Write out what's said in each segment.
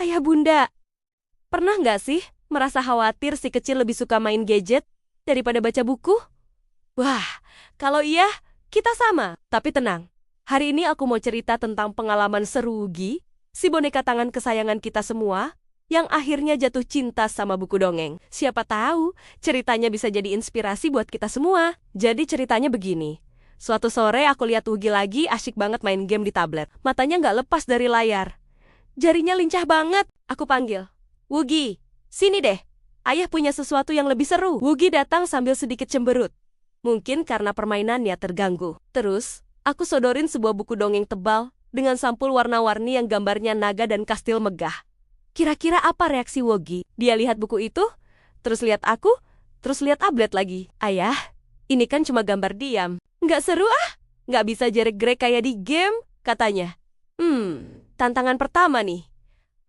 Ayah bunda, pernah nggak sih merasa khawatir si kecil lebih suka main gadget daripada baca buku? Wah, kalau iya, kita sama. Tapi tenang, hari ini aku mau cerita tentang pengalaman seru Wugi, si boneka tangan kesayangan kita semua, yang akhirnya jatuh cinta sama buku dongeng. Siapa tahu, ceritanya bisa jadi inspirasi buat kita semua. Jadi ceritanya begini. Suatu sore aku lihat Wugi lagi asyik banget main game di tablet. Matanya nggak lepas dari layar. Jarinya lincah banget. Aku panggil, Wugi, sini deh. Ayah punya sesuatu yang lebih seru. Wugi datang sambil sedikit cemberut. Mungkin karena permainannya terganggu. Terus, aku sodorin sebuah buku dongeng tebal dengan sampul warna-warni yang gambarnya naga dan kastil megah. Kira-kira apa reaksi Wugi? Dia lihat buku itu, terus lihat aku, terus lihat tablet lagi. Ayah, ini kan cuma gambar diam. Nggak seru ah? Nggak bisa jerik-jerik kayak di game, katanya. Tantangan pertama nih.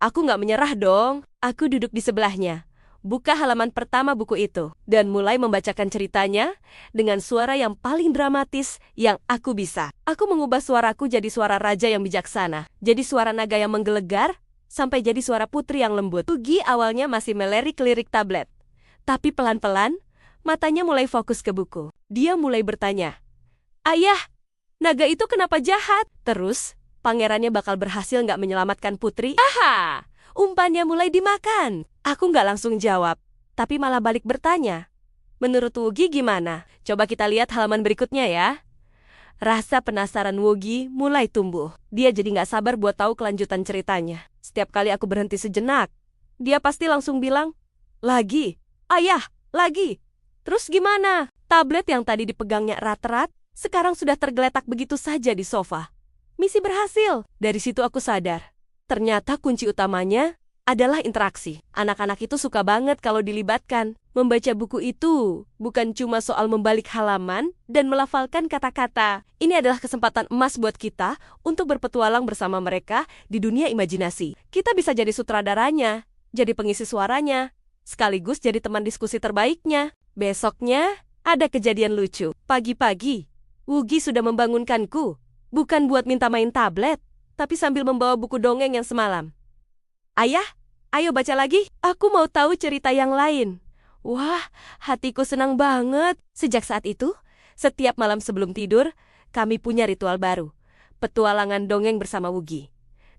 Aku nggak menyerah dong. Aku duduk di sebelahnya, buka halaman pertama buku itu, dan mulai membacakan ceritanya dengan suara yang paling dramatis yang aku bisa. Aku mengubah suaraku jadi suara raja yang bijaksana, jadi suara naga yang menggelegar, sampai jadi suara putri yang lembut. Wugi awalnya masih melirik-lirik tablet. Tapi pelan-pelan, matanya mulai fokus ke buku. Dia mulai bertanya, Ayah, naga itu kenapa jahat? Terus, pangerannya bakal berhasil nggak menyelamatkan putri? Aha! Umpannya mulai dimakan. Aku nggak langsung jawab, tapi malah balik bertanya. Menurut Wugi gimana? Coba kita lihat halaman berikutnya ya. Rasa penasaran Wugi mulai tumbuh. Dia jadi nggak sabar buat tahu kelanjutan ceritanya. Setiap kali aku berhenti sejenak, dia pasti langsung bilang, Lagi? Ayah, lagi? Terus gimana? Tablet yang tadi dipegangnya erat-erat, sekarang sudah tergeletak begitu saja di sofa. Misi berhasil. Dari situ aku sadar. Ternyata kunci utamanya adalah interaksi. Anak-anak itu suka banget kalau dilibatkan. Membaca buku itu bukan cuma soal membalik halaman dan melafalkan kata-kata. Ini adalah kesempatan emas buat kita untuk berpetualang bersama mereka di dunia imajinasi. Kita bisa jadi sutradaranya, jadi pengisi suaranya, sekaligus jadi teman diskusi terbaiknya. Besoknya ada kejadian lucu. Pagi-pagi, Wugi sudah membangunkanku. Bukan buat minta main tablet, tapi sambil membawa buku dongeng yang semalam. Ayah, ayo baca lagi. Aku mau tahu cerita yang lain. Wah, hatiku senang banget. Sejak saat itu, setiap malam sebelum tidur, kami punya ritual baru. Petualangan dongeng bersama Wugi.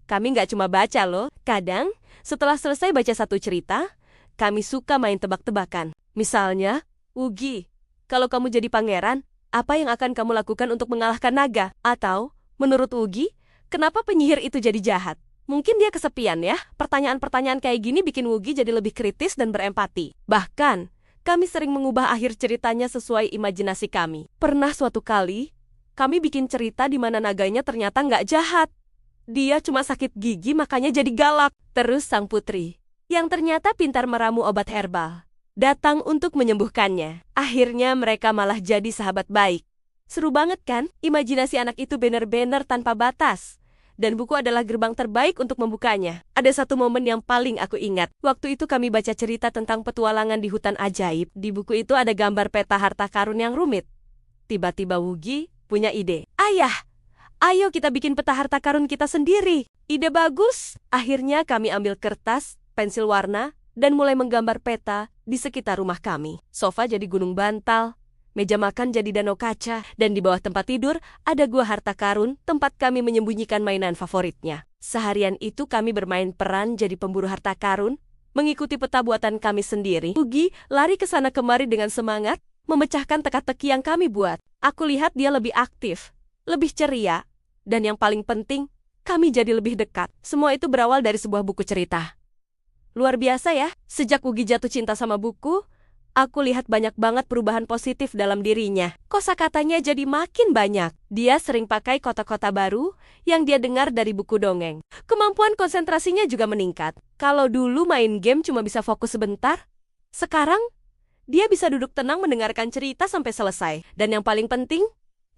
Kami nggak cuma baca loh. Kadang, setelah selesai baca satu cerita, kami suka main tebak-tebakan. Misalnya, Wugi, kalau kamu jadi pangeran, apa yang akan kamu lakukan untuk mengalahkan naga? Atau, menurut Wugi, kenapa penyihir itu jadi jahat? Mungkin dia kesepian ya? Pertanyaan-pertanyaan kayak gini bikin Wugi jadi lebih kritis dan berempati. Bahkan, kami sering mengubah akhir ceritanya sesuai imajinasi kami. Pernah suatu kali, kami bikin cerita di mana naganya ternyata nggak jahat. Dia cuma sakit gigi makanya jadi galak. Terus sang putri, yang ternyata pintar meramu obat herbal, datang untuk menyembuhkannya. Akhirnya mereka malah jadi sahabat baik. Seru banget kan? Imajinasi anak itu benar-benar tanpa batas. Dan buku adalah gerbang terbaik untuk membukanya. Ada satu momen yang paling aku ingat. Waktu itu kami baca cerita tentang petualangan di hutan ajaib. Di buku itu ada gambar peta harta karun yang rumit. Tiba-tiba Wugi punya ide. Ayah, ayo kita bikin peta harta karun kita sendiri. Ide bagus. Akhirnya kami ambil kertas, pensil warna, dan mulai menggambar peta di sekitar rumah kami. Sofa jadi gunung bantal, meja makan jadi danau kaca, dan di bawah tempat tidur ada gua harta karun, tempat kami menyembunyikan mainan favoritnya. Seharian itu kami bermain peran jadi pemburu harta karun, mengikuti peta buatan kami sendiri. Wugi lari ke sana kemari dengan semangat, memecahkan teka-teki yang kami buat. Aku lihat dia lebih aktif, lebih ceria, dan yang paling penting, kami jadi lebih dekat. Semua itu berawal dari sebuah buku cerita. Luar biasa ya, sejak Wugi jatuh cinta sama buku, aku lihat banyak banget perubahan positif dalam dirinya. Kosakatanya jadi makin banyak. Dia sering pakai kata-kata baru yang dia dengar dari buku dongeng. Kemampuan konsentrasinya juga meningkat. Kalau dulu main game cuma bisa fokus sebentar, sekarang dia bisa duduk tenang mendengarkan cerita sampai selesai. Dan yang paling penting,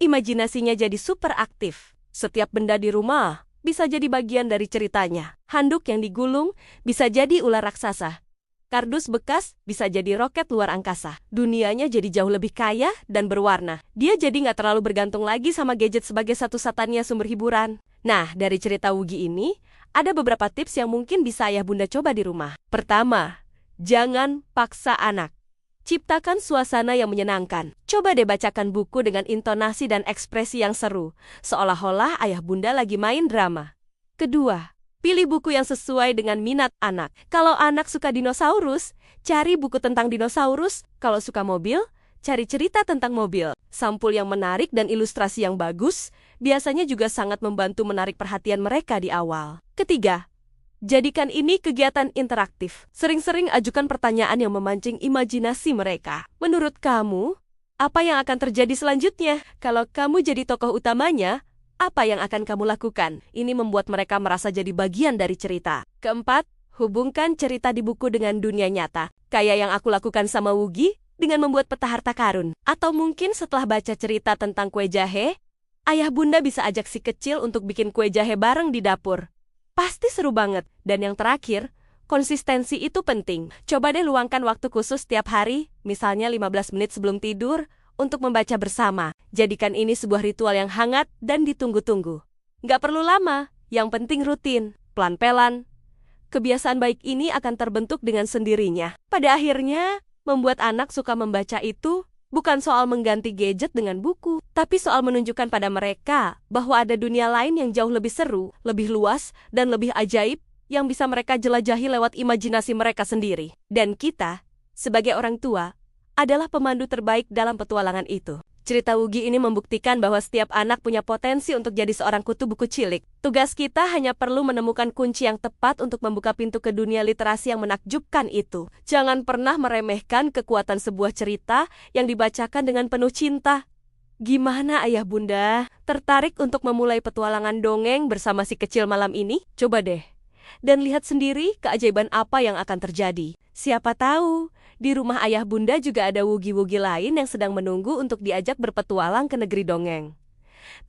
imajinasinya jadi super aktif. Setiap benda di rumah bisa jadi bagian dari ceritanya. Handuk yang digulung bisa jadi ular raksasa. Kardus bekas bisa jadi roket luar angkasa. Dunianya jadi jauh lebih kaya dan berwarna. Dia jadi nggak terlalu bergantung lagi sama gadget sebagai satu-satunya sumber hiburan. Nah, dari cerita Wugi ini, Ada beberapa tips yang mungkin bisa ayah bunda coba di rumah. Pertama, jangan paksa anak. Ciptakan suasana yang menyenangkan. Coba deh bacakan buku dengan intonasi dan ekspresi yang seru, seolah-olah ayah bunda lagi main drama. Kedua, pilih buku yang sesuai dengan minat anak. Kalau anak suka dinosaurus, cari buku tentang dinosaurus. Kalau suka mobil, cari cerita tentang mobil. Sampul yang menarik dan ilustrasi yang bagus biasanya juga sangat membantu menarik perhatian mereka di awal. Ketiga, jadikan ini kegiatan interaktif. Sering-sering ajukan pertanyaan yang memancing imajinasi mereka. Menurut kamu, apa yang akan terjadi selanjutnya? Kalau kamu jadi tokoh utamanya, apa yang akan kamu lakukan? Ini membuat mereka merasa jadi bagian dari cerita. Keempat, hubungkan cerita di buku dengan dunia nyata. Kayak yang aku lakukan sama Wugi dengan membuat peta harta karun. Atau mungkin setelah baca cerita tentang kue jahe, ayah bunda bisa ajak si kecil untuk bikin kue jahe bareng di dapur. Pasti seru banget. Dan yang terakhir, konsistensi itu penting. Coba deh luangkan waktu khusus setiap hari, misalnya 15 menit sebelum tidur, untuk membaca bersama. Jadikan ini sebuah ritual yang hangat dan ditunggu-tunggu. Nggak perlu lama, yang penting rutin, pelan-pelan. Kebiasaan baik ini akan terbentuk dengan sendirinya. Pada akhirnya, membuat anak suka membaca itu bukan soal mengganti gadget dengan buku, tapi soal menunjukkan pada mereka bahwa ada dunia lain yang jauh lebih seru, lebih luas, dan lebih ajaib yang bisa mereka jelajahi lewat imajinasi mereka sendiri. Dan kita, sebagai orang tua, adalah pemandu terbaik dalam petualangan itu. Cerita Wugi ini membuktikan bahwa setiap anak punya potensi untuk jadi seorang kutu buku cilik. Tugas kita hanya perlu menemukan kunci yang tepat untuk membuka pintu ke dunia literasi yang menakjubkan itu. Jangan pernah meremehkan kekuatan sebuah cerita yang dibacakan dengan penuh cinta. Gimana ayah bunda? Tertarik untuk memulai petualangan dongeng bersama si kecil malam ini? Coba deh. Dan lihat sendiri keajaiban apa yang akan terjadi. Siapa tahu, di rumah ayah bunda juga ada wugi-wugi lain yang sedang menunggu untuk diajak berpetualang ke negeri dongeng.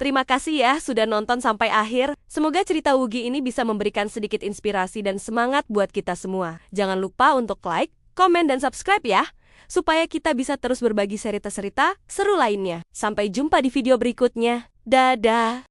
Terima kasih ya sudah nonton sampai akhir. Semoga cerita Wugi ini bisa memberikan sedikit inspirasi dan semangat buat kita semua. Jangan lupa untuk like, komen, dan subscribe ya, supaya kita bisa terus berbagi cerita-cerita seru lainnya. Sampai jumpa di video berikutnya. Dadah!